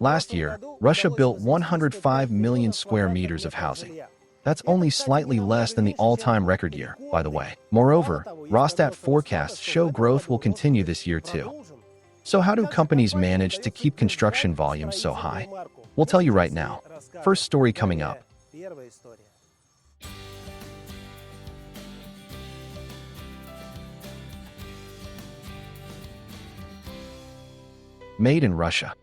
Last year, Russia built 105 million square meters of housing. That's only slightly less than the all-time record year, by the way. Moreover, Rosstat forecasts show growth will continue this year too. So how do companies manage to keep construction volumes so high? We'll tell you right now. First story coming up. Made in Russia.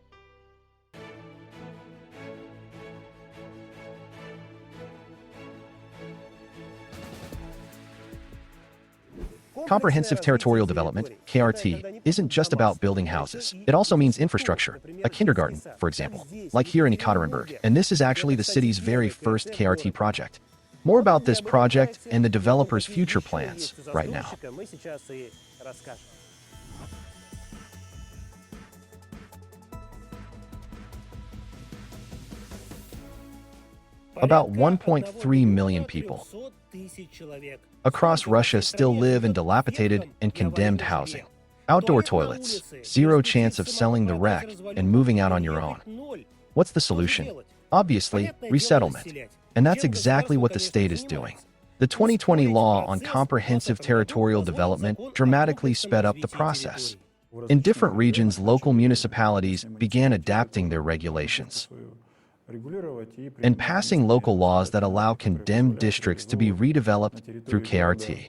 Comprehensive Territorial Development, KRT, isn't just about building houses. It also means infrastructure, a kindergarten, for example, like here in Ekaterinburg. And this is actually the city's very first KRT project. More about this project and the developer's future plans right now. About 1.3 million people across Russia still live in dilapidated and condemned housing. Outdoor toilets, zero chance of selling the wreck and moving out on your own. What's the solution? Obviously, resettlement. And that's exactly what the state is doing. The 2020 law on comprehensive territorial development dramatically sped up the process. In different regions, local municipalities began adapting their regulations and passing local laws that allow condemned districts to be redeveloped through KRT.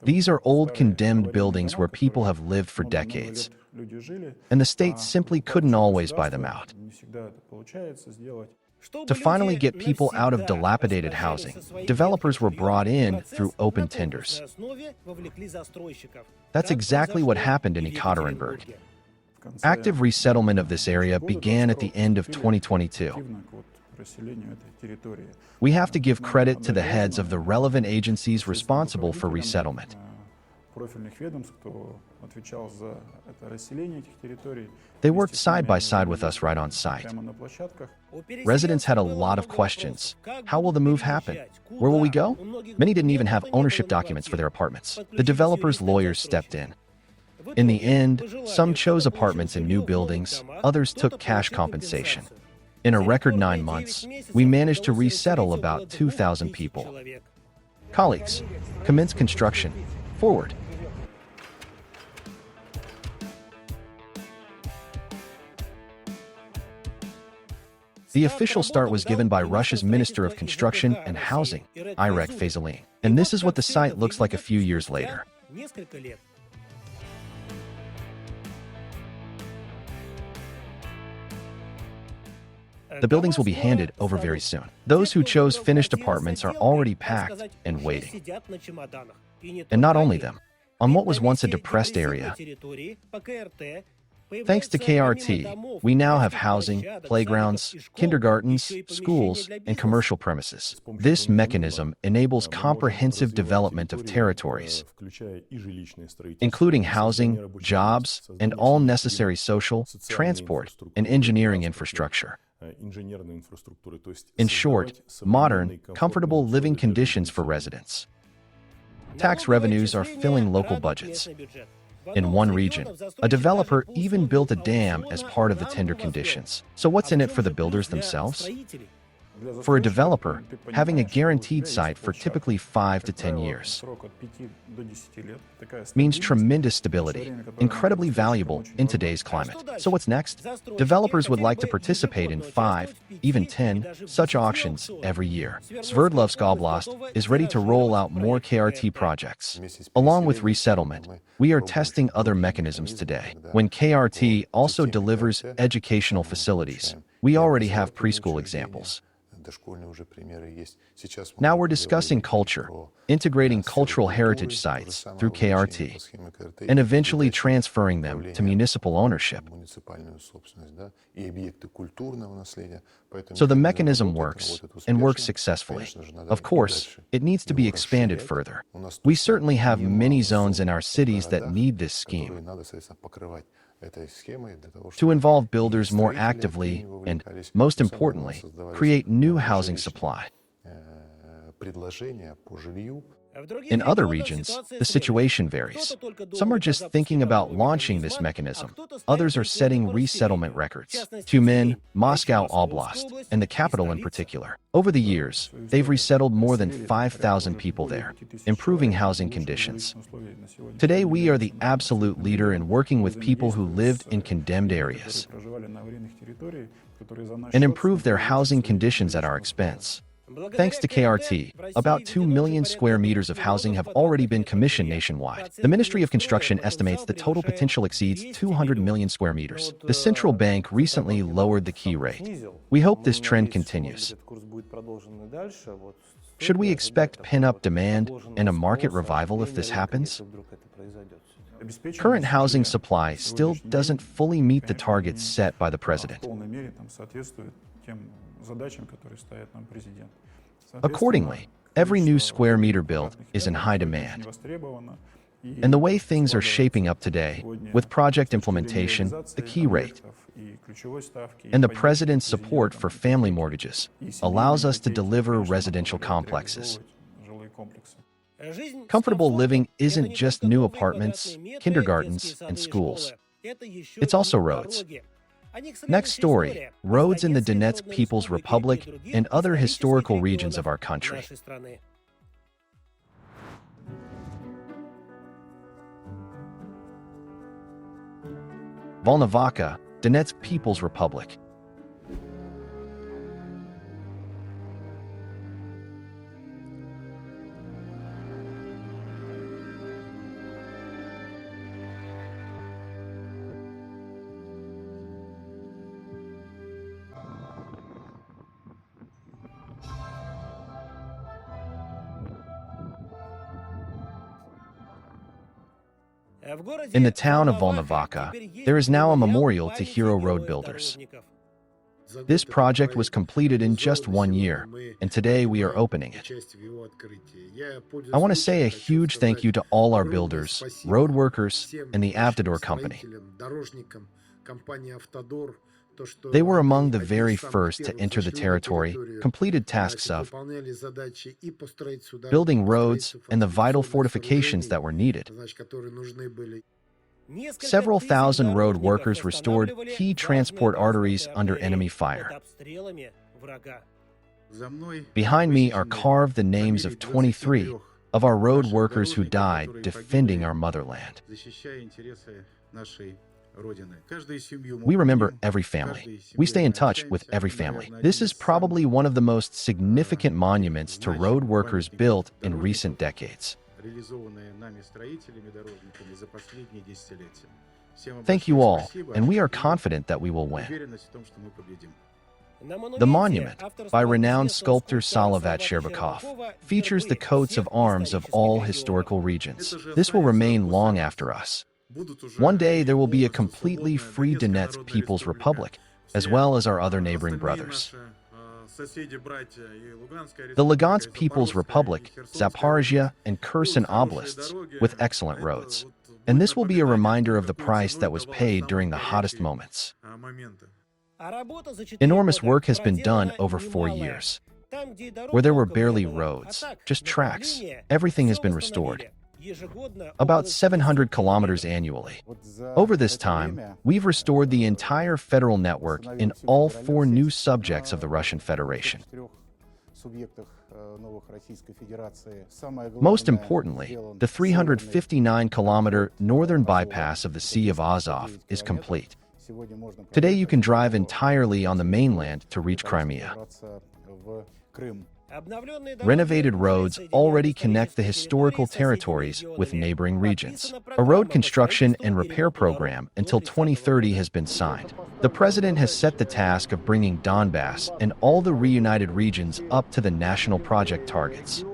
These are old condemned buildings where people have lived for decades, and the state simply couldn't always buy them out. To finally get people out of dilapidated housing, developers were brought in through open tenders. That's exactly what happened in Ekaterinburg. Active resettlement of this area began at the end of 2022. We have to give credit to the heads of the relevant agencies responsible for resettlement. They worked side by side with us right on site. Residents had a lot of questions. How will the move happen? Where will we go? Many didn't even have ownership documents for their apartments. The developers' lawyers stepped in. In the end, some chose apartments in new buildings, others took cash compensation. In a record 9 months, we managed to resettle about 2,000 people. Colleagues, commence construction. Forward. The official start was given by Russia's Minister of Construction and Housing, Irek Faisaly. And this is what the site looks like a few years later. The buildings will be handed over very soon. Those who chose finished apartments are already packed and waiting. And not only them. On what was once a depressed area, thanks to KRT, we now have housing, playgrounds, kindergartens, schools, and commercial premises. This mechanism enables comprehensive development of territories, including housing, jobs, and all necessary social, transport, and engineering infrastructure. In short, modern, comfortable living conditions for residents. Tax revenues are filling local budgets. In one region, a developer even built a dam as part of the tender conditions. So what's in it for the builders themselves? For a developer, having a guaranteed site for typically 5 to 10 years means tremendous stability, incredibly valuable in today's climate. So what's next? Developers would like to participate in 5, even 10, such auctions every year. Sverdlovsk Oblast is ready to roll out more KRT projects. Along with resettlement, we are testing other mechanisms today. When KRT also delivers educational facilities, we already have preschool examples. Now we're discussing culture, integrating cultural heritage sites through KRT, and eventually transferring them to municipal ownership. So the mechanism works, and works successfully. Of course, it needs to be expanded further. We certainly have many zones in our cities that need this scheme. To involve builders more actively and, most importantly, create new housing supply. In other regions, the situation varies. Some are just thinking about launching this mechanism. Others are setting resettlement records. Tyumen, Moscow Oblast, and the capital in particular. Over the years, they've resettled more than 5,000 people there, improving housing conditions. Today, we are the absolute leader in working with people who lived in condemned areas and improve their housing conditions at our expense. Thanks to KRT, about 2 million square meters of housing have already been commissioned nationwide. The Ministry of Construction estimates the total potential exceeds 200 million square meters. The central bank recently lowered the key rate. We hope this trend continues. Should we expect pent-up demand and a market revival if this happens? Current housing supply still doesn't fully meet the targets set by the president. Accordingly, every new square meter built is in high demand. And the way things are shaping up today, with project implementation, the key rate, and the president's support for family mortgages, allows us to deliver residential complexes. Comfortable living isn't just new apartments, kindergartens, and schools. It's also roads. Next story, roads in the Donetsk People's Republic and other historical regions of our country. Volnovakha, Donetsk People's Republic. In the town of Volnovakha, there is now a memorial to hero road builders. This project was completed in just 1 year, and today we are opening it. I want to say a huge thank you to all our builders, road workers, and the Avtodor company. They were among the very first to enter the territory, completed tasks of building roads and the vital fortifications that were needed. Several thousand road workers restored key transport arteries under enemy fire. Behind me are carved the names of 23 of our road workers who died defending our motherland. We remember every family. We stay in touch with every family. This is probably one of the most significant monuments to road workers built in recent decades. Thank you all, and we are confident that we will win. The monument, by renowned sculptor Salavat Sherbakov, features the coats of arms of all historical regions. This will remain long after us. One day there will be a completely free Donetsk People's Republic, as well as our other neighboring brothers. The Lugansk People's Republic, Zaporizhia, and Kherson oblasts, with excellent roads. And this will be a reminder of the price that was paid during the hottest moments. Enormous work has been done over 4 years. Where there were barely roads, just tracks, everything has been restored. About 700 kilometers annually. Over this time, we've restored the entire federal network in all 4 new subjects of the Russian Federation. Most importantly, the 359-kilometer northern bypass of the Sea of Azov is complete. Today you can drive entirely on the mainland to reach Crimea. Renovated roads already connect the historical territories with neighboring regions. A road construction and repair program until 2030 has been signed. The president has set the task of bringing Donbas and all the reunited regions up to the national project targets.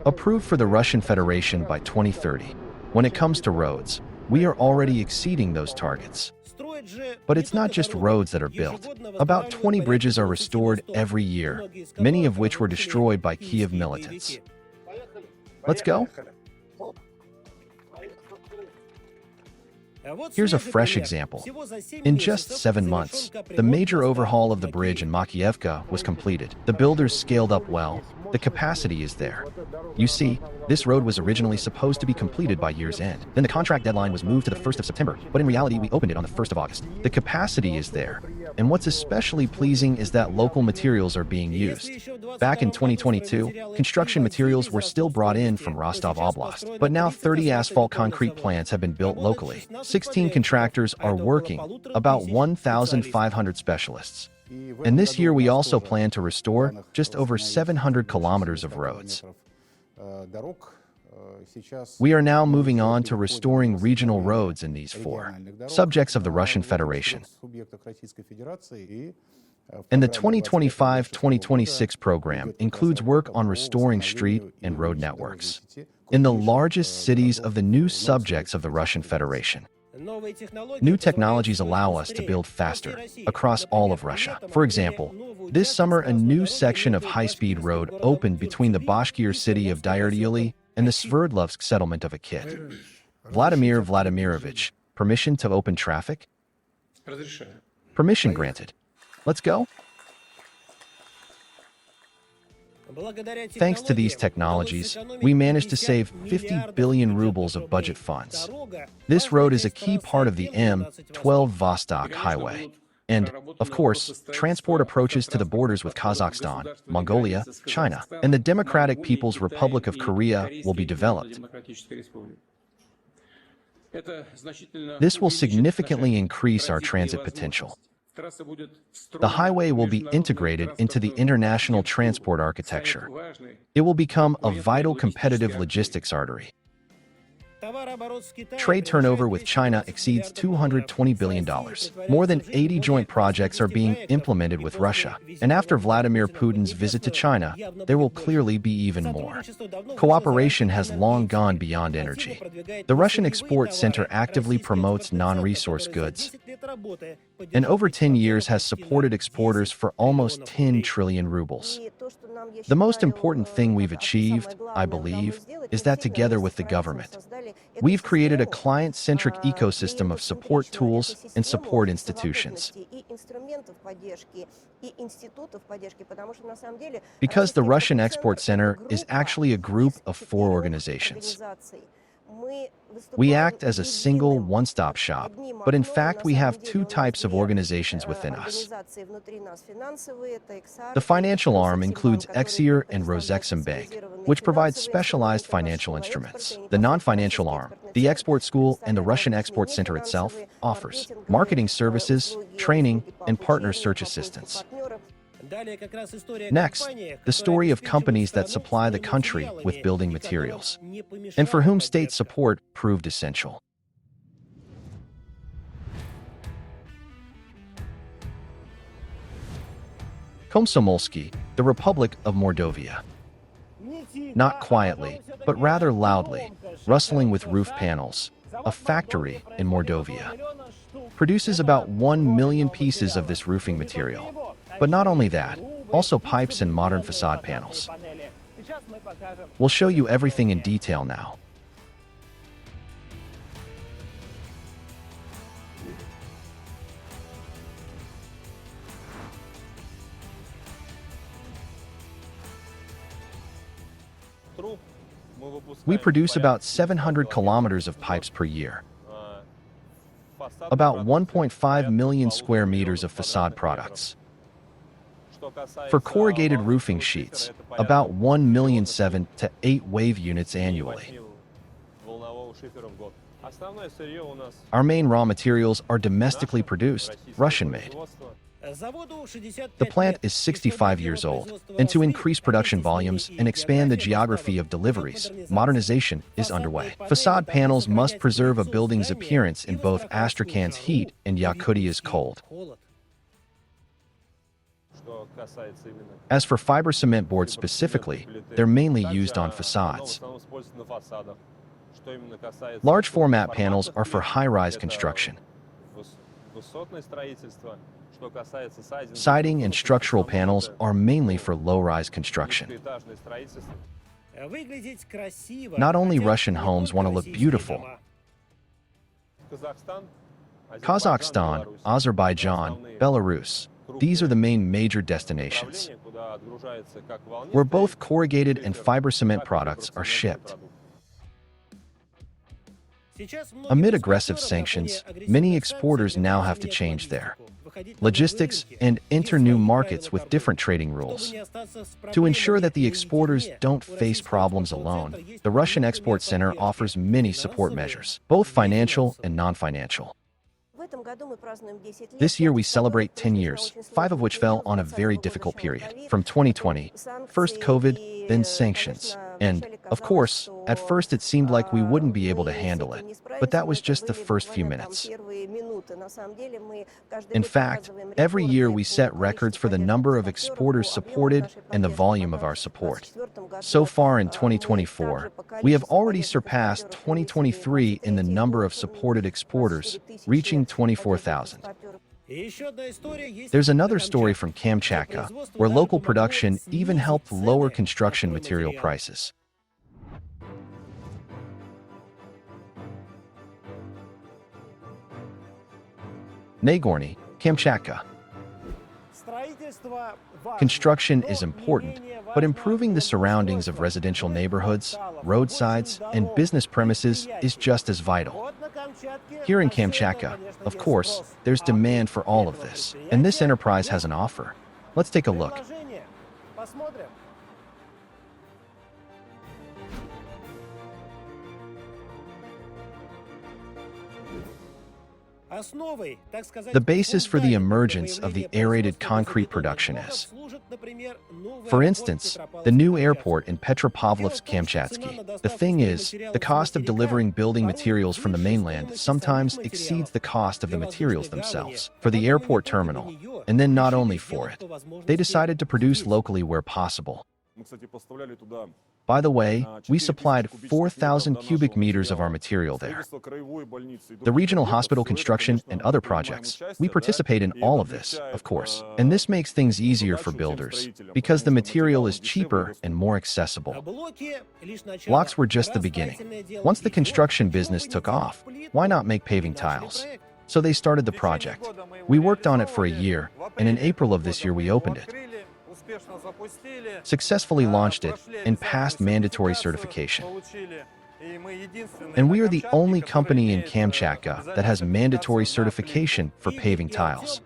Approved for the Russian Federation by 2030. When it comes to roads, we are already exceeding those targets. But it's not just roads that are built. About 20 bridges are restored every year, many of which were destroyed by Kiev militants. Let's go? Here's a fresh example. In just 7 months, the major overhaul of the bridge in Makievka was completed. The builders scaled up well. The capacity is there. You see, this road was originally supposed to be completed by year's end. Then the contract deadline was moved to the 1st of September, but in reality we opened it on the 1st of August. The capacity is there. And what's especially pleasing is that local materials are being used. Back in 2022, construction materials were still brought in from Rostov Oblast, but now 30 asphalt concrete plants have been built locally. 16 contractors are working, about 1,500 specialists. And this year we also plan to restore just over 700 kilometers of roads. We are now moving on to restoring regional roads in these 4 subjects of the Russian Federation. And the 2025-2026 program includes work on restoring street and road networks in the largest cities of the new subjects of the Russian Federation. New technologies allow us to build faster across all of Russia. For example, this summer a new section of high-speed road opened between the Bashkir city of Diurdyuli and the Sverdlovsk settlement of Akit. Vladimir Vladimirovich, permission to open traffic? Permission granted. Let's go. Thanks to these technologies, we managed to save 50 billion rubles of budget funds. This road is a key part of the M12 Vostok highway. And, of course, transport approaches to the borders with Kazakhstan, Mongolia, China, and the Democratic People's Republic of Korea will be developed. This will significantly increase our transit potential. The highway will be integrated into the international transport architecture. It will become a vital competitive logistics artery. Trade turnover with China exceeds $220 billion. More than 80 joint projects are being implemented with Russia. And after Vladimir Putin's visit to China, there will clearly be even more. Cooperation has long gone beyond energy. The Russian Export Center actively promotes non-resource goods, and over 10 years has supported exporters for almost 10 trillion rubles. The most important thing we've achieved, I believe, is that together with the government, we've created a client-centric ecosystem of support tools and support institutions. Because the Russian Export Center is actually a group of 4 organizations. We act as a single one-stop shop, but in fact we have 2 types of organizations within us. The financial arm includes Exir and Rosexim Bank, which provides specialized financial instruments. The non-financial arm, the Export School and the Russian Export Center itself, offers marketing services, training, and partner search assistance. Next, the story of companies that supply the country with building materials, and for whom state support proved essential. Komsomolsky, the Republic of Mordovia. Not quietly, but rather loudly, rustling with roof panels, a factory in Mordovia produces about 1 million pieces of this roofing material. But not only that, also pipes and modern facade panels. We'll show you everything in detail now. We produce about 700 kilometers of pipes per year, about 1.5 million square meters of facade products. For corrugated roofing sheets, about 1 million 7 to 8 wave units annually. Our main raw materials are domestically produced, Russian-made. The plant is 65 years old, and to increase production volumes and expand the geography of deliveries, modernization is underway. Facade panels must preserve a building's appearance in both Astrakhan's heat and Yakutia's cold. As for fiber cement boards specifically, they're mainly used on facades. Large format panels are for high-rise construction. Siding and structural panels are mainly for low-rise construction. Not only Russian homes want to look beautiful, Kazakhstan, Azerbaijan, Belarus. These are the main major destinations, where both corrugated and fiber cement products are shipped. Amid aggressive sanctions, many exporters now have to change their logistics and enter new markets with different trading rules. To ensure that the exporters don't face problems alone, the Russian Export Center offers many support measures, both financial and non-financial. This year we celebrate 10 years, 5 of which fell on a very difficult period. From 2020, first COVID, then sanctions. And, of course, at first it seemed like we wouldn't be able to handle it. But that was just the first few minutes. In fact, every year we set records for the number of exporters supported and the volume of our support. So far in 2024, we have already surpassed 2023 in the number of supported exporters, reaching 24,000. There's another story from Kamchatka, where local production even helped lower construction material prices. Nagorny, Kamchatka. Construction is important, but improving the surroundings of residential neighborhoods, roadsides, and business premises is just as vital. Here in Kamchatka, of course, there's demand for all of this, and this enterprise has an offer. Let's take a look. The basis for the emergence of the aerated concrete production is, for instance, the new airport in Petropavlovsk-Kamchatsky. The thing is, the cost of delivering building materials from the mainland sometimes exceeds the cost of the materials themselves for the airport terminal, and then not only for it. They decided to produce locally where possible. By the way, we supplied 4,000 cubic meters of our material there. The regional hospital construction and other projects, we participate in all of this, of course. And this makes things easier for builders, because the material is cheaper and more accessible. Blocks were just the beginning. Once the construction business took off, why not make paving tiles? So they started the project. We worked on it for a year, and in April of this year we opened it. Successfully launched it, and passed mandatory certification. And we are the only company in Kamchatka that has mandatory certification for paving tiles.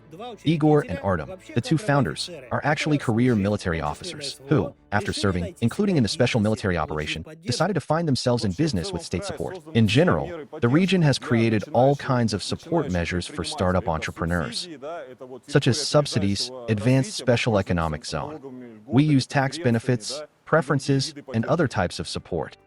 Igor and Artem, the two founders, are actually career military officers who, after serving, including in the special military operation, decided to find themselves in business with state support. In general, the region has created all kinds of support measures for startup entrepreneurs, such as subsidies, advanced special economic zone. We use tax benefits, preferences, and other types of support.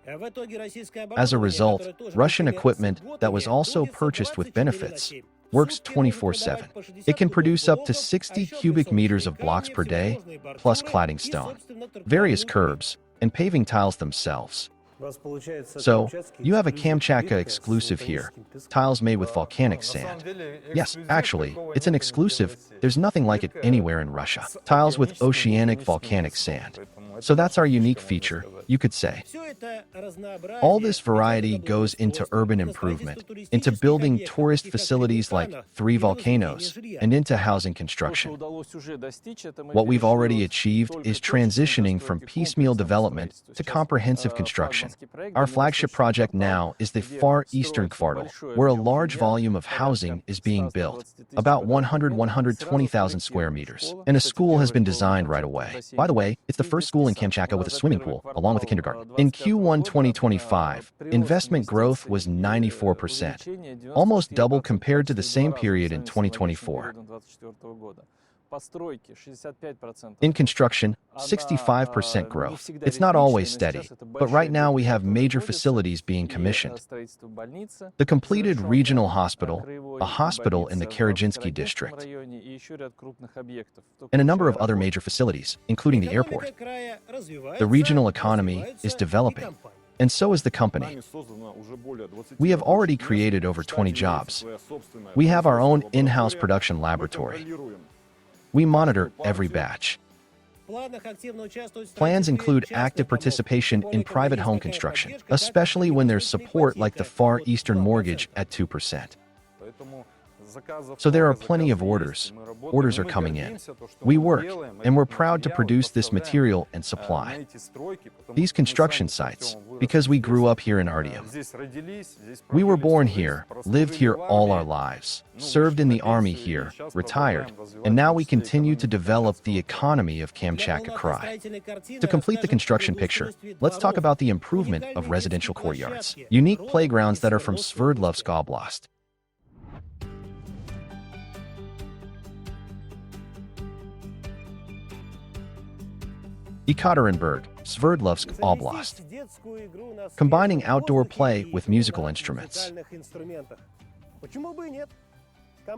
As a result, Russian equipment that was also purchased with benefits works 24/7. It can produce up to 60 cubic meters of blocks per day, plus cladding stone, various curbs, and paving tiles themselves. So, you have a Kamchatka exclusive here, tiles made with volcanic sand. Yes, actually, it's an exclusive. There's nothing like it anywhere in Russia. Tiles with oceanic volcanic sand. So that's our unique feature, you could say. All this variety goes into urban improvement, into building tourist facilities like 3 volcanoes, and into housing construction. What we've already achieved is transitioning from piecemeal development to comprehensive construction. Our flagship project now is the Far Eastern Kvartal, where a large volume of housing is being built, about 120,000 square meters, and a school has been designed right away. By the way, it's the first school in Kamchatka with a swimming pool, along with a kindergarten. In Q1 2025, investment growth was 94%, almost double compared to the same period in 2024. In construction, 65% growth. It's not always steady, but right now we have major facilities being commissioned. The completed regional hospital, a hospital in the Karaginsky district, and a number of other major facilities, including the airport. The regional economy is developing, and so is the company. We have already created over 20 jobs. We have our own in-house production laboratory. We monitor every batch. Plans include active participation in private home construction, especially when there's support like the Far Eastern mortgage at 2%. So there are plenty of orders. Orders are coming in. We work, and we're proud to produce this material and supply. These construction sites, because we grew up here in Artyom. We were born here, lived here all our lives, served in the army here, retired, and now we continue to develop the economy of Kamchatka Krai. To complete the construction picture, let's talk about the improvement of residential courtyards, unique playgrounds that are from Sverdlovsk Oblast. Ekaterinburg, Sverdlovsk Oblast. Combining outdoor play with musical instruments.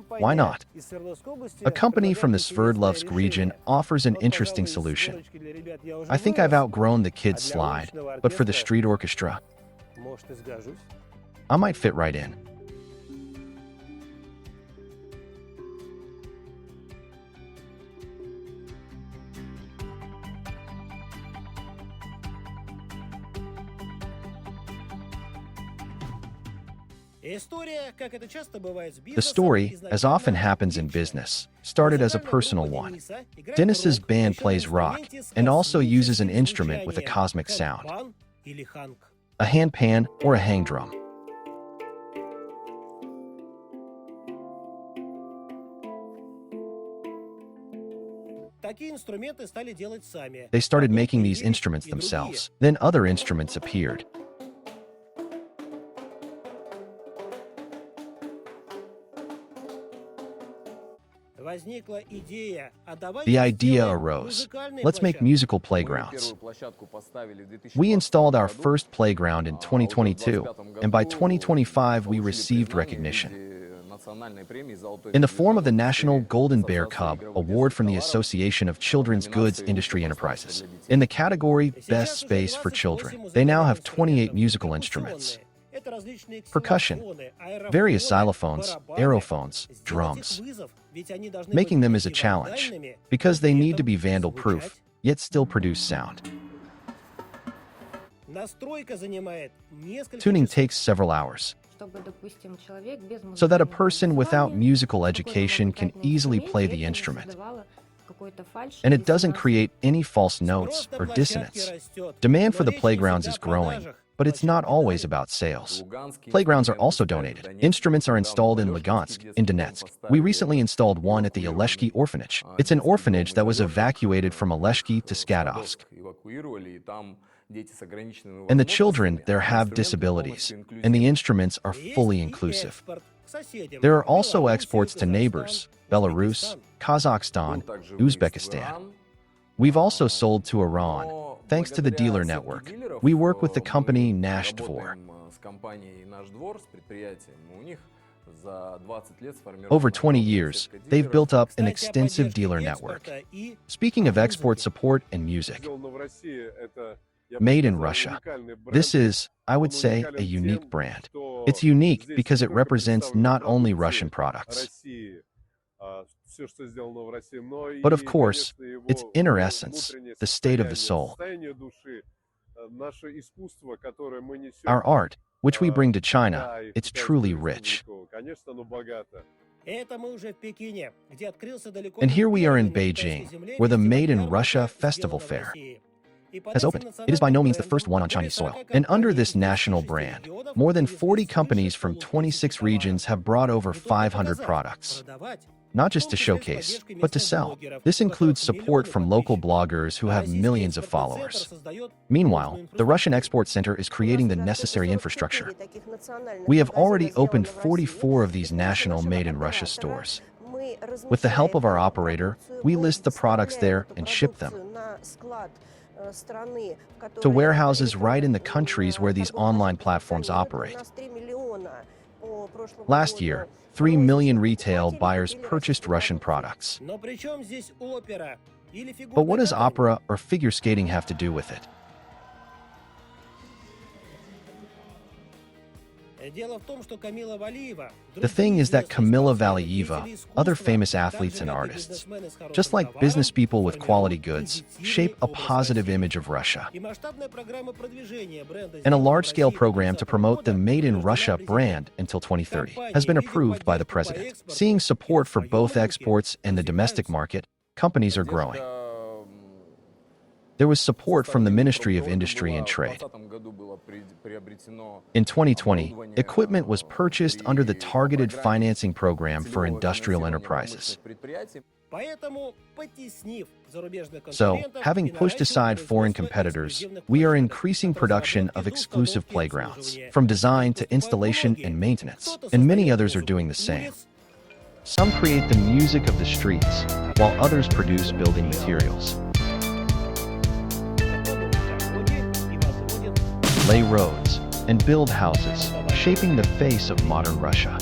Why not? A company from the Sverdlovsk region offers an interesting solution. I think I've outgrown the kids' slide, but for the street orchestra, I might fit right in. The story, as often happens in business, started as a personal one. Denis's band plays rock and also uses an instrument with a cosmic sound, a handpan or a hang drum. They started making these instruments themselves. Then other instruments appeared. The idea arose. Let's make musical playgrounds. We installed our first playground in 2022, and by 2025 we received recognition in the form of the National Golden Bear Cub Award from the Association of Children's Goods Industry Enterprises. In the category Best Space for Children, they now have 28 musical instruments. Percussion, various xylophones, aerophones, drums. Making them is a challenge, because they need to be vandal-proof, yet still produce sound. Tuning takes several hours, so that a person without musical education can easily play the instrument, and it doesn't create any false notes or dissonance. Demand for the playgrounds is growing, but it's not always about sales. Playgrounds are also donated. Instruments are installed in Lugansk, in Donetsk. We recently installed one at the Oleshki orphanage. It's an orphanage that was evacuated from Oleshki to Skadovsk. And the children there have disabilities, and the instruments are fully inclusive. There are also exports to neighbors, Belarus, Kazakhstan, Uzbekistan. We've also sold to Iran, thanks to the dealer network. We work with the company Nash Dvor. Over 20 years, they've built up an extensive dealer network. Speaking of export support and music, made in Russia. This is, I would say, a unique brand. It's unique because it represents not only Russian products, but of course, its inner essence, the state of the soul. Our art, which we bring to China, it's truly rich. And here we are in Beijing, where the Made in Russia Festival Fair has opened. It is by no means the first one on Chinese soil. And under this national brand, more than 40 companies from 26 regions have brought over 500 products. Not just to showcase, but to sell. This includes support from local bloggers who have millions of followers. Meanwhile, the Russian Export Center is creating the necessary infrastructure. We have already opened 44 of these national Made in Russia stores. With the help of our operator, we list the products there and ship them to warehouses right in the countries where these online platforms operate. Last year, 3 million retail buyers purchased Russian products. But what does opera or figure skating have to do with it? The thing is that Kamila Valieva, other famous athletes and artists, just like business people with quality goods, shape a positive image of Russia. And a large-scale program to promote the Made in Russia brand until 2030 has been approved by the president. Seeing support for both exports and the domestic market, companies are growing. There was support from the Ministry of Industry and Trade. In 2020, equipment was purchased under the Targeted Financing Program for Industrial Enterprises. So, having pushed aside foreign competitors, we are increasing production of exclusive playgrounds, from design to installation and maintenance, and many others are doing the same. Some create the music of the streets, while others produce building materials. Lay roads, and build houses, shaping the face of modern Russia.